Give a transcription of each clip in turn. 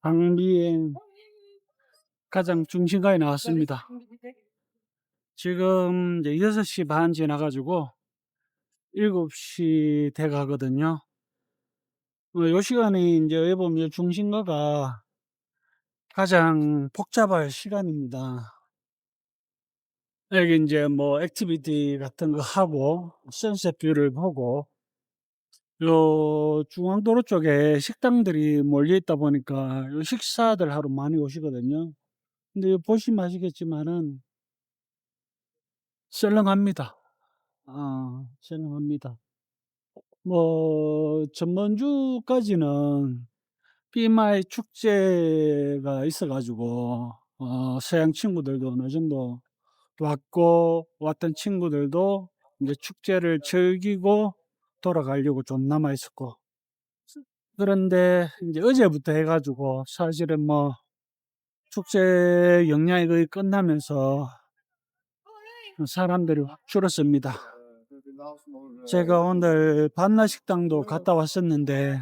방비행 가장 중심가에 나왔습니다. 지금 이제 6시 반 지나가지고 7시 돼 가거든요. 요 시간이 이제 왜 보면 중심가가 가장 복잡할 시간입니다. 여기 이제 뭐 액티비티 같은 거 하고 선셋 뷰를 보고 요 중앙도로 쪽에 식당들이 몰려 있다 보니까 요 식사들 하러 많이 오시거든요. 근데 보시면 아시겠지만은 썰렁합니다. 썰렁합니다. 뭐 전번주까지는 PMI 축제가 있어 가지고 서양 친구들도 어느 정도 왔고, 왔던 친구들도 이제 축제를 즐기고 돌아가려고 좀 남아 있었고, 그런데 이제 어제부터 해 가지고 사실은 뭐 축제 영향이 거의 끝나면서 사람들이 확 줄었습니다. 제가 오늘 반나식당도 갔다 왔었는데,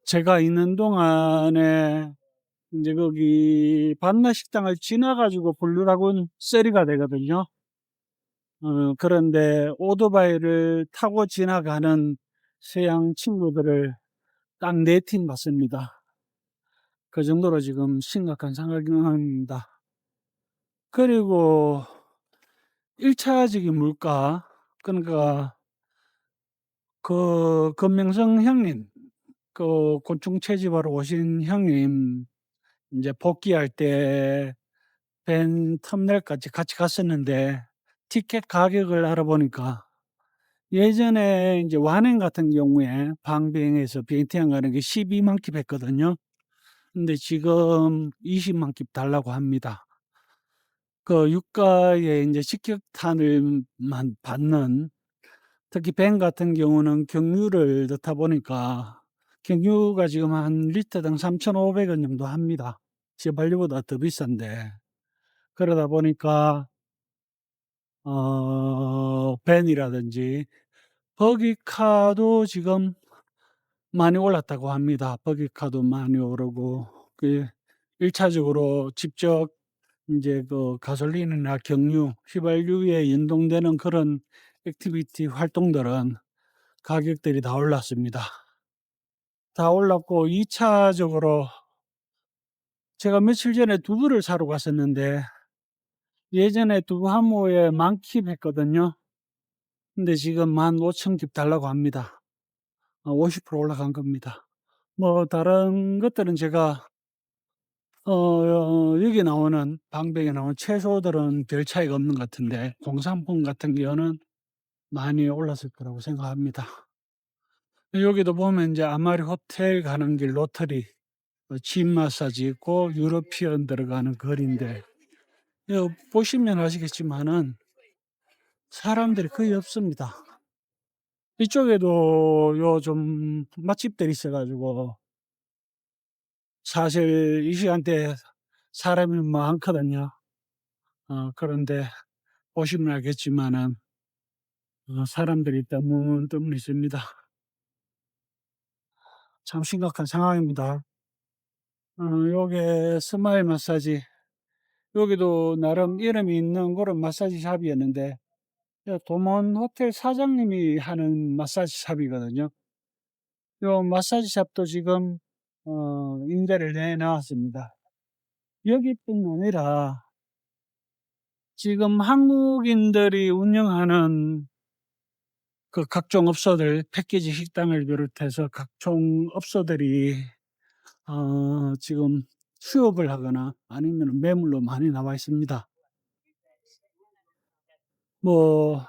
제가 있는 동안에 이제 거기 반나식당을 지나가지고 블루라군 세리가 되거든요. 그런데 오토바이를 타고 지나가는 서양 친구들을 딱 4팀 봤습니다. 그 정도로 지금 심각한 상황입니다. 그리고 1차적인 물가, 그러니까 그 금명성 형님, 그 곤충 채집하러 오신 형님 이제 복귀할 때 벤 터미널까지 같이 갔었는데, 티켓 가격을 알아보니까 예전에 이제 완행 같은 경우에 방비행에서 비행티항 가는 게 12만 킵 했거든요. 근데 지금 20만 킵 달라고 합니다. 그 유가에 이제 직격탄을만 받는, 특히 벤 같은 경우는 경유를 넣다 보니까 경유가 지금 한 리터당 3,500원 정도 합니다. 휘발유보다 더 비싼데, 그러다 보니까 벤이라든지 버기카도 지금 많이 올랐다고 합니다. 버기카도 많이 오르고, 그 1차적으로 직접 인제 그 가솔린이나 경유, 휘발유에 연동되는 그런 액티비티 활동들은 가격들이 다 올랐습니다. 다 올랐고, 2차적으로 제가 며칠 전에 두부를 사러 갔었는데, 예전에 두부 한 모에 10,000 킵 했거든요. 근데 지금 15,000 킵 달라고 합니다. 50% 올라간 겁니다. 뭐 다른 것들은 제가 여기 나오는 방백에 나오는 채소들은 별 차이가 없는 것 같은데, 공산품 같은 경우는 많이 올랐을 거라고 생각합니다. 여기도 보면 이제 아마리 호텔 가는 길 로터리, 침 마사지 있고 유러피언 들어가는 거리인데, 여 보시면 아시겠지만은 사람들이 거의 없습니다. 이쪽에도 요 좀 맛집들이 있어 가지고 사실 이 시간대에 사람이 많거든요. 그런데 보시면 알겠지만은 사람들이 때문에 있습니다. 참 심각한 상황입니다. 요게 스마일 마사지, 여기도 나름 이름이 있는 그런 마사지 샵이었는데, 도몬 호텔 사장님이 하는 마사지 샵이거든요. 요 마사지 샵도 지금 임대를 내놨습니다. 여기뿐 아니라 지금 한국인들이 운영하는 그 각종 업소들, 패키지 식당을 비롯해서 각종 업소들이 지금 수업을 하거나 아니면 매물로 많이 나와 있습니다. 뭐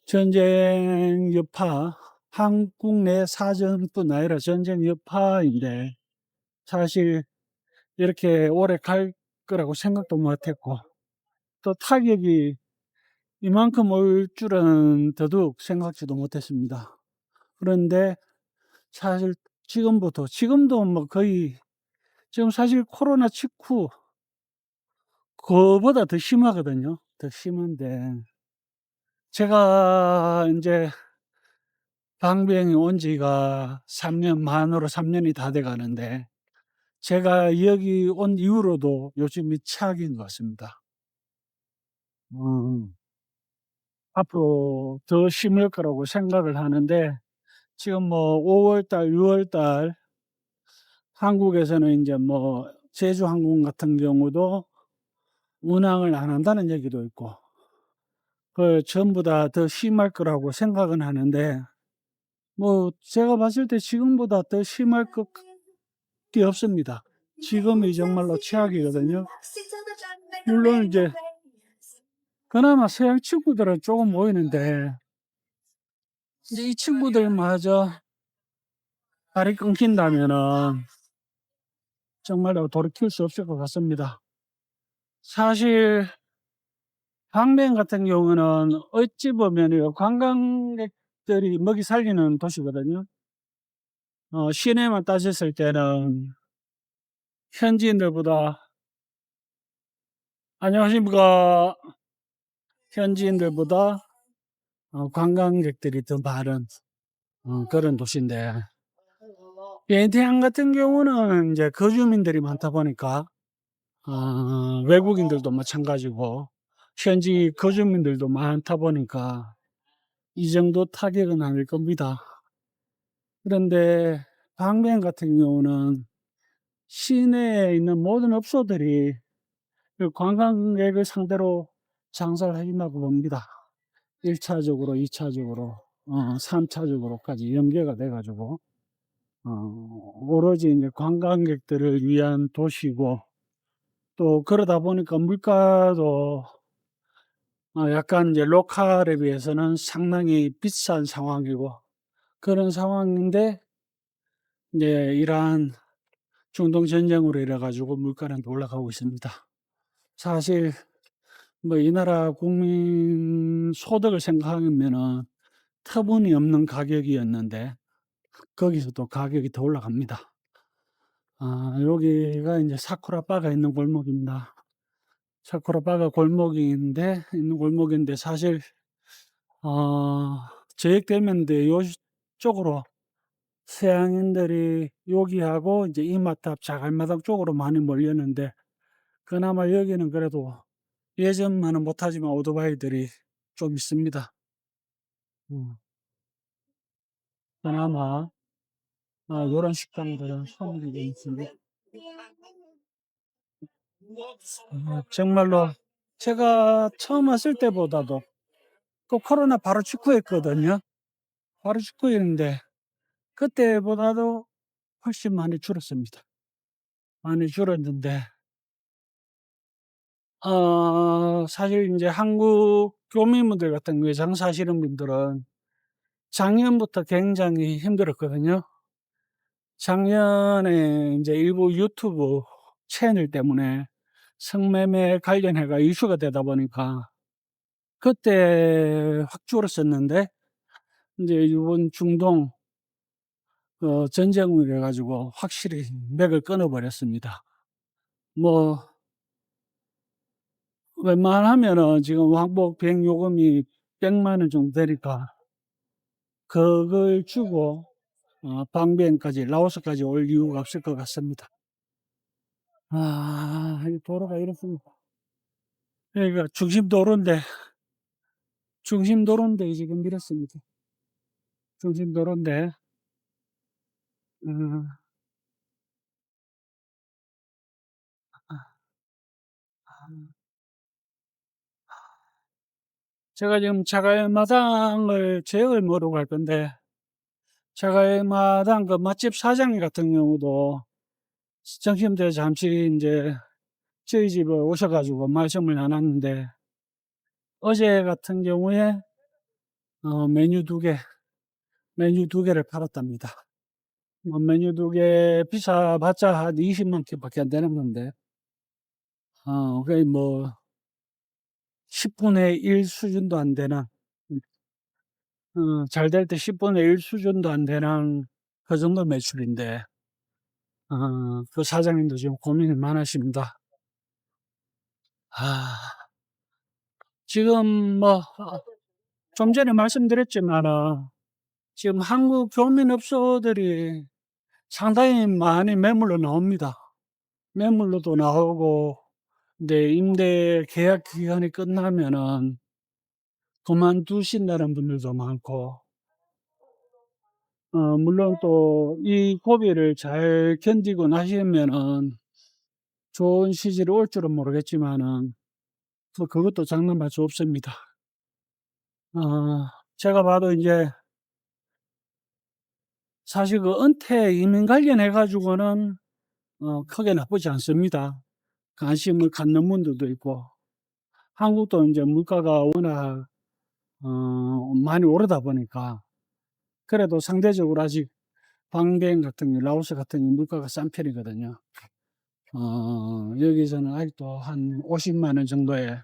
전쟁 여파, 한국 내 사정뿐 아니라 전쟁 여파인데, 사실 이렇게 오래 갈 거라고 생각도 못 했고, 또 타격이 이만큼 올 줄은 더더욱 생각지도 못했습니다. 그런데 사실 지금도 뭐 거의, 지금 사실 코로나 직후 그거보다 더 심하거든요. 더 심한데, 제가 인제 방비행에 온 지가 3년 만으로 3년이 다 돼 가는데, 제가 여기 온 이후로도 요즘이 최악인 것 같습니다. 음. 앞으로 더 심할 거라고 생각을 하는데 지금 뭐 5 월달, 6 월달 한국에서는 인제 뭐 제주항공 같은 경우도 운항을 안 한다는 얘기도 있고 전부 다 더 심할 거라고 생각은 하는데 뭐 제가 봤을 때 지금보다 더 심할 것 게 없습니다. 지금이 정말로 최악이거든요. 물론 이제 그나마 서양 친구들은 쪼금 모이는데 이제 이 친구들마저 다리 끊긴다면은 정말로 돌이킬 수 없을 것 같습니다. 사실 방콕 같은 경우는 어찌 보면요 관광객들이 먹이 살리는 도시거든요. 시내만 따졌을 때는 현지인들보다 안녕하십니까. 현지인들보다 관광객들이 더 많은 그런 도시인데 비엔티안 같은 경우는 인제 거주민들이 많다 보니까 외국인들도 마찬가지고 현지 거주민들도 많다 보니까 이 정도 타격은 아닐 겁니다. 그런데 방콕 같은 경우는 시내에 있는 모든 업소들이 그 관광객을 상대로 장사를 해준다고 봅니다. 1 차적으로 2 차적으로 3 차적으로까지 연계가 돼 가지고 오로지 인제 관광객들을 위한 도시고 또 그러다 보니까 물가도 약간 이제 로컬에 비해서는 상당히 비싼 상황이고 그런 상황인데 이제 이러한 중동 전쟁으로 인해 가지고 물가는 더 올라가고 있습니다. 사실 뭐 이 나라 국민 소득을 생각하면은 터무니없는 가격이었는데 거기서 또 가격이 더 올라갑니다. 여기가 인제 사쿠라바가 있는 골목입니다. 사쿠라바가 골목인데 있는 골목인데 사실 어 저녁되면데 요쪽으로 서양인들이 여기하고 인제 이마트 앞 자갈마당 쪽으로 많이 몰렸는데 그나마 여기는 그래도 예전만은 못하지만 오토바이들이 좀 있습니다. 음 그나마 요런 식당들은 손님이 좀 있습니다. 정말로 제가 처음 왔을 때보다도 그 코로나 바로 직후였거든요. 바로 직후였는데 그때보다도 훨씬 많이 줄었습니다. 많이 줄었는데 사실 인제 한국 교민분들 같은 경우에 장사하시는 분들은 작년부터 굉장히 힘들었거든요. 작년에 인제 일부 유튜브 채널 때문에 성매매 관련해가 이슈가 되다 보니까 그때 확 줄었었는데 인제 요번 중동 전쟁으로 인해 가지고 확실히 맥을 끊어 버렸습니다. 뭐 웬만하면은 지금 왕복 비행 요금이 1,000,000원 정도 되니까 그걸 주고 방비행까지 라오스까지 올 이유가 없을 것 같습니다. 이 도로가 이렇습니다. 여기가 중심도로인데 지금 이렇습니다. 중심도로인데 어 아 아 제가 지금 자갈마당을 제육을 먹으러 갈 건데 자갈마당 그 맛집 사장님 같은 경우도 점심때 잠시 인제 저희 집에 오셔 가지고 말씀을 나눴는데 어제 같은 경우에 메뉴 2 개, 메뉴 2 개를 팔았답니다. 메뉴 2개 비싸봤자 한 200,000 밖에 안 되는 건데 거의 뭐 10 분의 1 수준도 안 되는 잘 될 때 10 분의 1 수준도 안 되는 그 정도 매출인데 그 사장님도 지금 고민이 많으십니다. 아 지금 뭐 좀 전에 말씀드렸지만은 지금 한국 교민업소들이 상당히 많이 매물로 나옵니다. 매물로도 나오고 근데 임대 계약 기간이 끝나면은 그만두신다는 분들도 많고 물론 또 이 고비를 잘 견디고 나시면은 좋은 시절이 올 줄은 모르겠지만은 또 그것도 장담할 수 없습니다. 제가 봐도 인제 사실 그 은퇴 이민 관련해 가지고는 크게 나쁘지 않습니다. 관심을 갖는 분들도 있고 한국도 인제 물가가 워낙 많이 오르다 보니까 그래도 상대적으로 아직 방배eng 같은 게 라오스 같은 게 물가가 싼 편이거든요. 여기서는 아직도 한 500,000원 정도에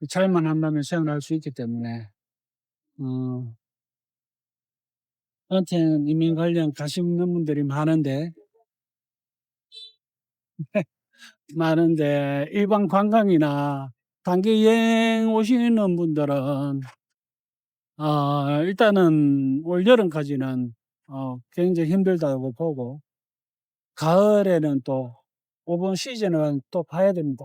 잘만 한다면 생활할 수 있기 때문에 어 은퇴 이민 관련 관심 있는 분들이 많은데 일반 관광이나 단기 여행 오시는 분들은 일단은 올 여름까지는 굉장히 힘들다고 보고 가을에는 또 오번 시즌은 또 봐야 됩니다.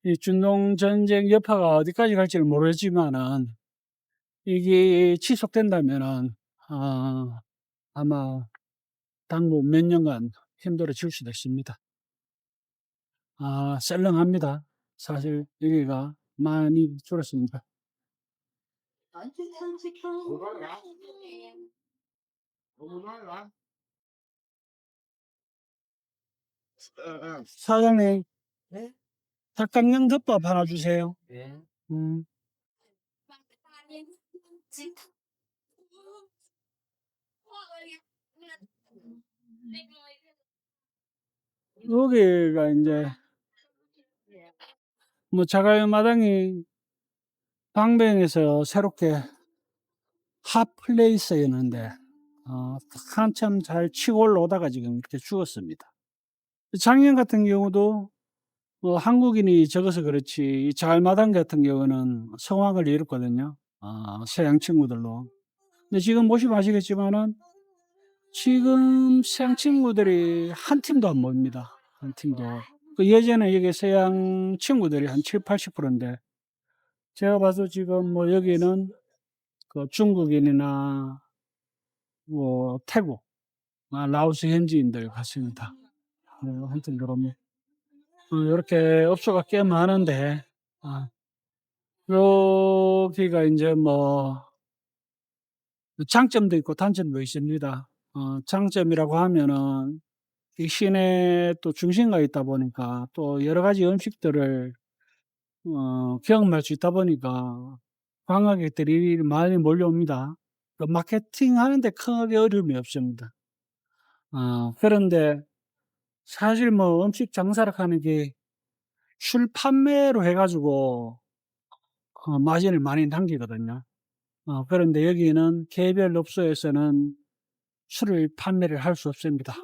이 중동 전쟁 여파가 어디까지 갈지는 모르지만은 이게 지속된다면은 아마 당분 몇 년간 힘들어질 수도 있습니다. 썰렁합니다. 사실 여기가 많이 줄었습니다. 사장님, 네? 닭강정 덮밥 하나 주세요. 네. 음, 여기가 이제 뭐 자갈마당이 방배eng에서 새롭게 핫플레이스였는데 한참 잘 치고 올라오다가 지금 이렇게 죽었습니다. 작년 같은 경우도 한국인이 적어서 그렇지 이 자갈마당 같은 경우는 성황을 이뤘거든요. 서양 친구들로. 근데 지금 보시면 아시겠지만은 지금 서양 친구들이 한 팀도 안 모입니다. 한 팀도. 그 예전에 여기 서양 친구들이 한 70-80%인데 제가 봐도 지금 뭐 여기는 그 중국인이나 뭐 태국, 라오스 현지인들 같습니다. 네, 하여튼 그럼 요렇게 업소가 꽤 많은데 여기가 인제 뭐 장점도 있고 단점도 있습니다. 장점이라고 하면은 이 시내 또 중심가에 있다 보니까 또 여러 가지 음식들을 경험할 수 있다 보니까 관광객들이 많이 몰려옵니다. 그 마케팅하는 데 크게 어려움이 없습니다. 그런데 사실 뭐 음식 장사를 하는 게 술 판매로 해 가지고 마진을 많이 남기거든요. 그런데 여기는 개별 업소에서는 술을 판매를 할 수 없습니다.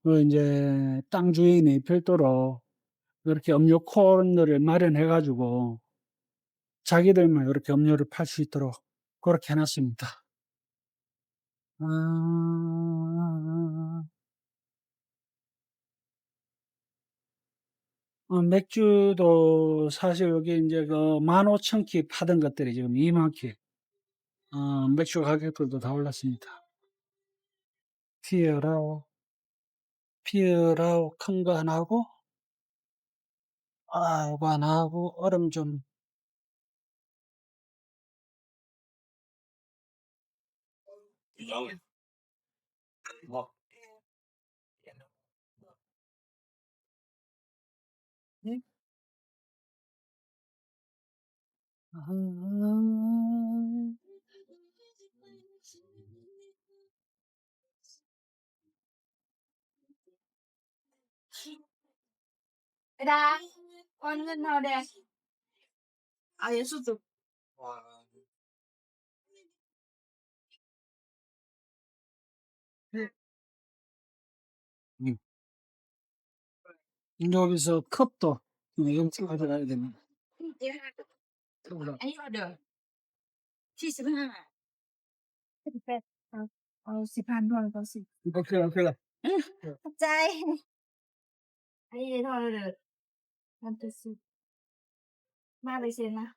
그 인제 땅 주인이 별도로 이렇게 음료 코너를 마련해 가지고 자기들만 이렇게 음료를 팔 수 있도록 그렇게 해 놨습니다. 아. 맥주도 사실 여기 인제 그 15,000키 파던 것들이 지금 20,000키. 맥주 가격들도 다 올랐습니다. 피어라오 큰 거 하나 하고 요거 하나 하고 얼음 좀 뭐 네? 아. Cái đa, con ngân nào đẹp? 예수도. 네. 음. 여기서 컵도 이거 가져가야 됩니다. Anh vào được. 75. 78. 10,000 thôi có 10. 오케이, 오케이. 응. 갑자기. Lấy vậy thôi là được. Làm từ từ. Ba lấy xem nào.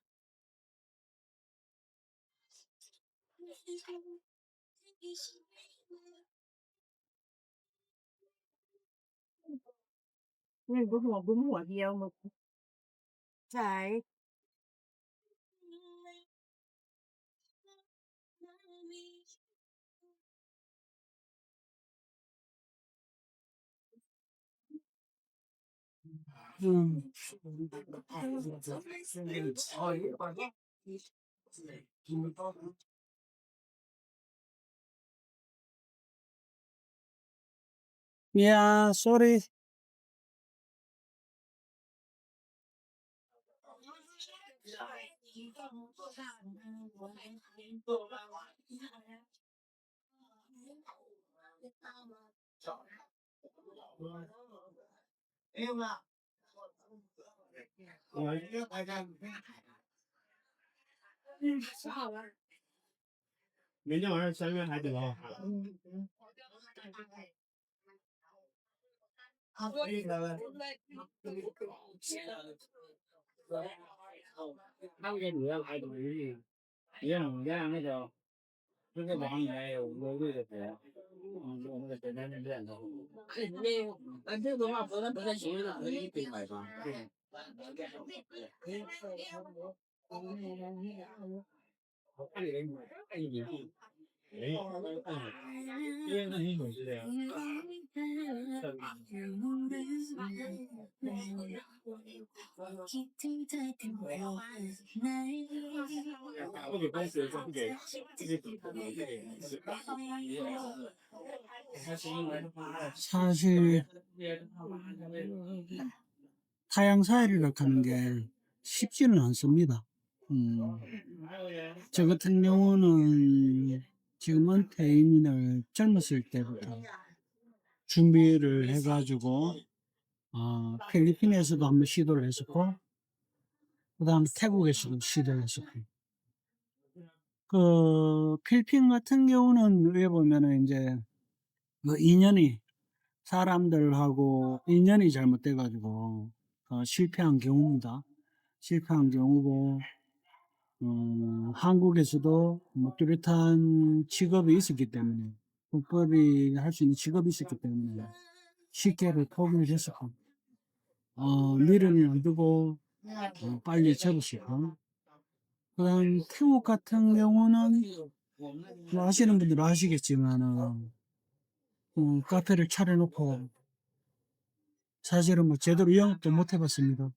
Nhưng bún hủ nhiều mà. Trái. 음. Yeah, sorry. 사실 타양 사이를 가는 게 쉽지는 않습니다. 저 같은 경우는 지금 은퇴인을 젊었을 때부터 준비를 해가지고 필리핀에서도 한번 시도를 했었고, 그 다음에 태국에서도 시도를 했었고, 그 필리핀 같은 경우는 왜 보면은 이제 그 인연이 사람들하고 인연이 잘못돼가지고 실패한 경우입니다. 실패한 경우고, 한국에서도 뭐 뚜렷한 직업이 있었기 때문에, 국법이 할 수 있는 직업이 있었기 때문에 쉽게를 포기를 했었고, 미련을 안 두고 빨리 접으시고, 그 다음 태국 같은 경우는 뭐 아시는 분들은 아시겠지만은 카페를 차려놓고 사실은 뭐 제대로 영업도 못 해봤습니다.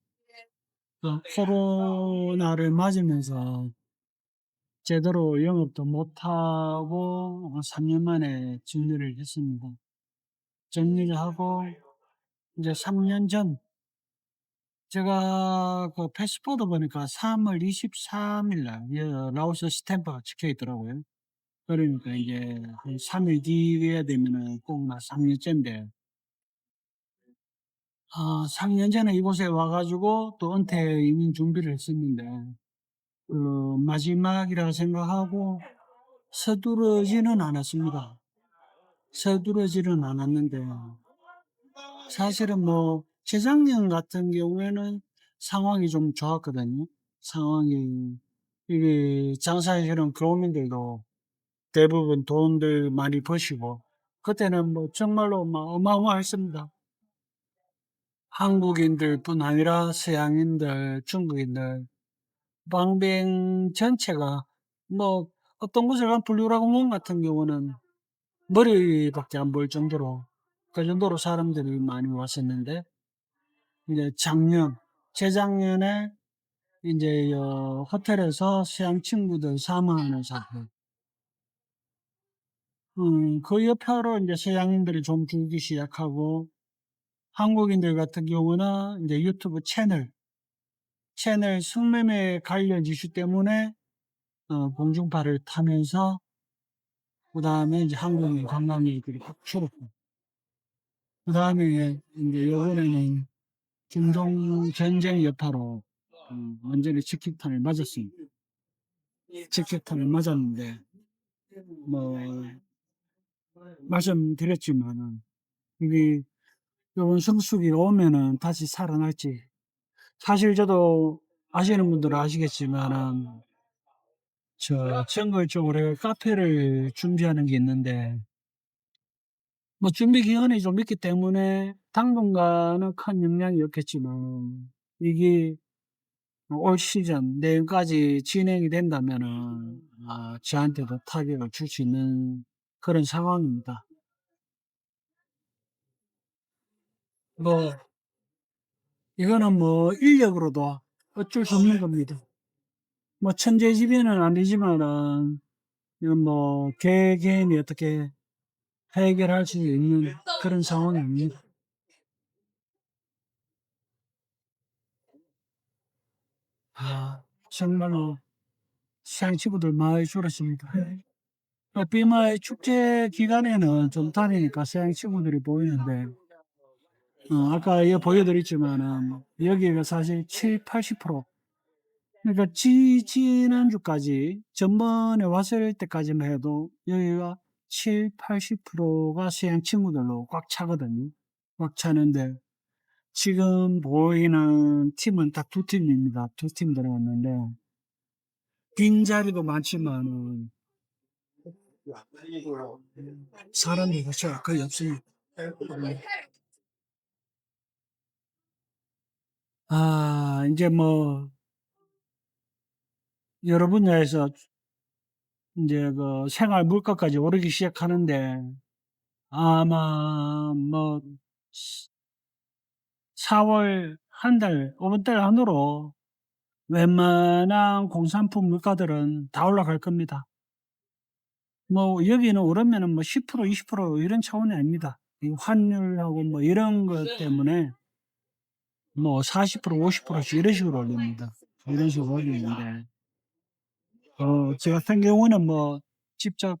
코로나를 맞으면서 제대로 영업도 못하고 3년 만에 정리를 했습니다. 정리를 하고 이제 3년 전 제가 그 패스포드 보니까 3월 23일 날 라오스 스탬프가 찍혀 있더라고요. 그러니까 이제 한 3일 뒤에 되면은 꼭 나 3년째인데 3년 전에 이곳에 와가지고 또 은퇴 이민 준비를 했었는데 그 마지막이라 생각하고 서두르지는 않았습니다. 서두르지는 않았는데 사실은 뭐 재작년 같은 경우에는 상황이 좀 좋았거든요. 상황이 이게 장사하시는 교민들도 대부분 돈들 많이 버시고 그때는 뭐 정말로 막 어마어마했습니다. 한국인들뿐 아니라 서양인들, 중국인들, 방뱅 전체가 뭐 어떤 곳을 간 블루라고몬 같은 경우는 머리밖에 안 보일 정도로 그 정도로 사람들이 많이 왔었는데 이제 재작년에 이제 호텔에서 서양 친구들 사망하는 사건. 그 여파로 이제 서양인들이 좀 줄기 시작하고 한국인들 같은 경우는 이제 유튜브 채널 성매매 관련 이슈 때문에 공중파를 타면서 그 다음에 이제 한국인 관광객들이 확 줄었고 그 다음에 이제 요번에는 중동 전쟁 여파로 완전히 직격탄을 맞았습니다. 직격탄을 맞았는데 뭐 말씀드렸지만은 이게 요번 성수기가 오면은 다시 살아날지. 사실 저도 아시는 분들은 아시겠지만은 저 정글 쪽으로 카페를 준비하는 게 있는데 뭐 준비 기간이 좀 있기 때문에 당분간은 큰 영향이 없겠지만 이게 올 시즌 내년까지 진행이 된다면은 저한테도 타격을 줄 수 있는 그런 상황입니다. 뭐 이거는 뭐 인력으로도 어쩔 수 없는 겁니다. 뭐 천재지변은 아니지만은 이건 뭐 개개인이 어떻게 해결할 수 있는 그런 상황입니다. 정말로 서양 친구들 많이 줄었습니다. 삐마의 축제 기간에는 좀 다니니까 서양 친구들이 보이는데 아까 이거 보여드렸지만은 여기가 사실 70~80% 그러니까 지난주까지 전번에 왔을 때까지만 해도 여기가 70~80%가 서양 친구들로 꽉 차거든요. 꽉 차는데 지금 보이는 팀은 딱 2팀입니다. 2팀 들어갔는데 빈자리도 많지만은 사람이 거의 없습니다. 인제 뭐 여러 분야에서 인제 그 생활 물가까지 오르기 시작하는데 아마 뭐 4월 한 달, 이번 달 안으로 웬만한 공산품 물가들은 다 올라갈 겁니다. 뭐 여기는 오르면은 뭐 10% 20% 이런 차원이 아닙니다. 이 환율하고 뭐 이런 것 때문에 뭐 40% 50%씩 이런 식으로 올립니다. 이런 식으로 올리는데 저 같은 경우는 뭐 직접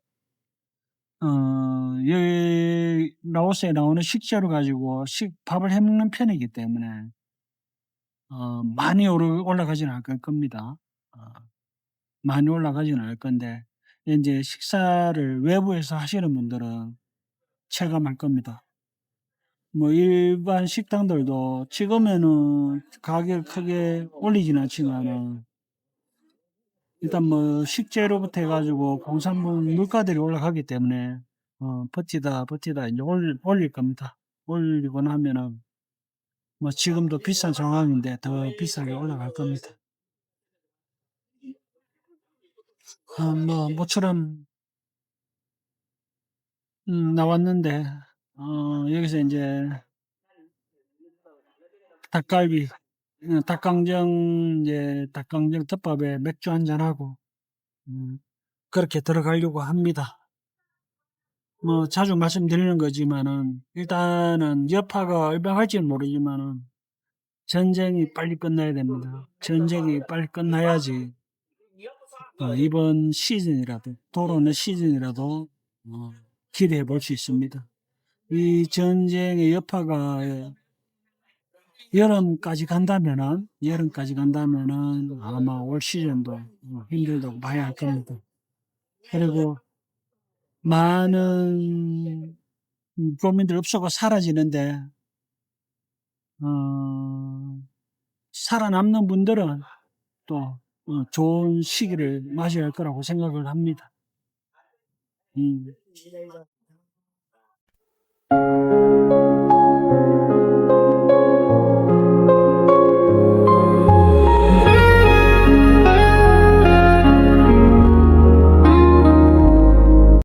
여기 라오스에 나오는 식재료 가지고 밥을 해 먹는 편이기 때문에 많이 올라가지는 않을 겁니다. 어 많이 올라가지는 않을 건데 인제 식사를 외부에서 하시는 분들은 체감할 겁니다. 뭐 일반 식당들도 지금에는 가격을 크게 올리지는 않지만은 일단 뭐 식재료부터 해 가지고 공산품 물가들이 올라가기 때문에 버티다 인제 올릴 겁니다. 올리고 나면은 뭐 지금도 비싼 상황인데 더 비싸게 올라갈 겁니다. 뭐 모처럼 나왔는데 여기서 인제 닭갈비 닭강정 덮밥에 맥주 한 잔 하고 음 그렇게 들어가려고 합니다. 뭐 자주 말씀드리는 거지만은 일단은 여파가 얼마나 갈지는 모르지만은 전쟁이 빨리 끝나야 됩니다. 전쟁이 빨리 끝나야지 이번 시즌이라도 돌아오는 시즌이라도 기대해 볼 수 있습니다. 이 전쟁의 여파가 여름까지 간다면은 아마 올 시즌도 힘들다고 봐야 할 겁니다. 그리고 많은 국민들 업소가 사라지는데 어 살아남는 분들은 또 좋은 시기를 맞이할 거라고 생각을 합니다. 음.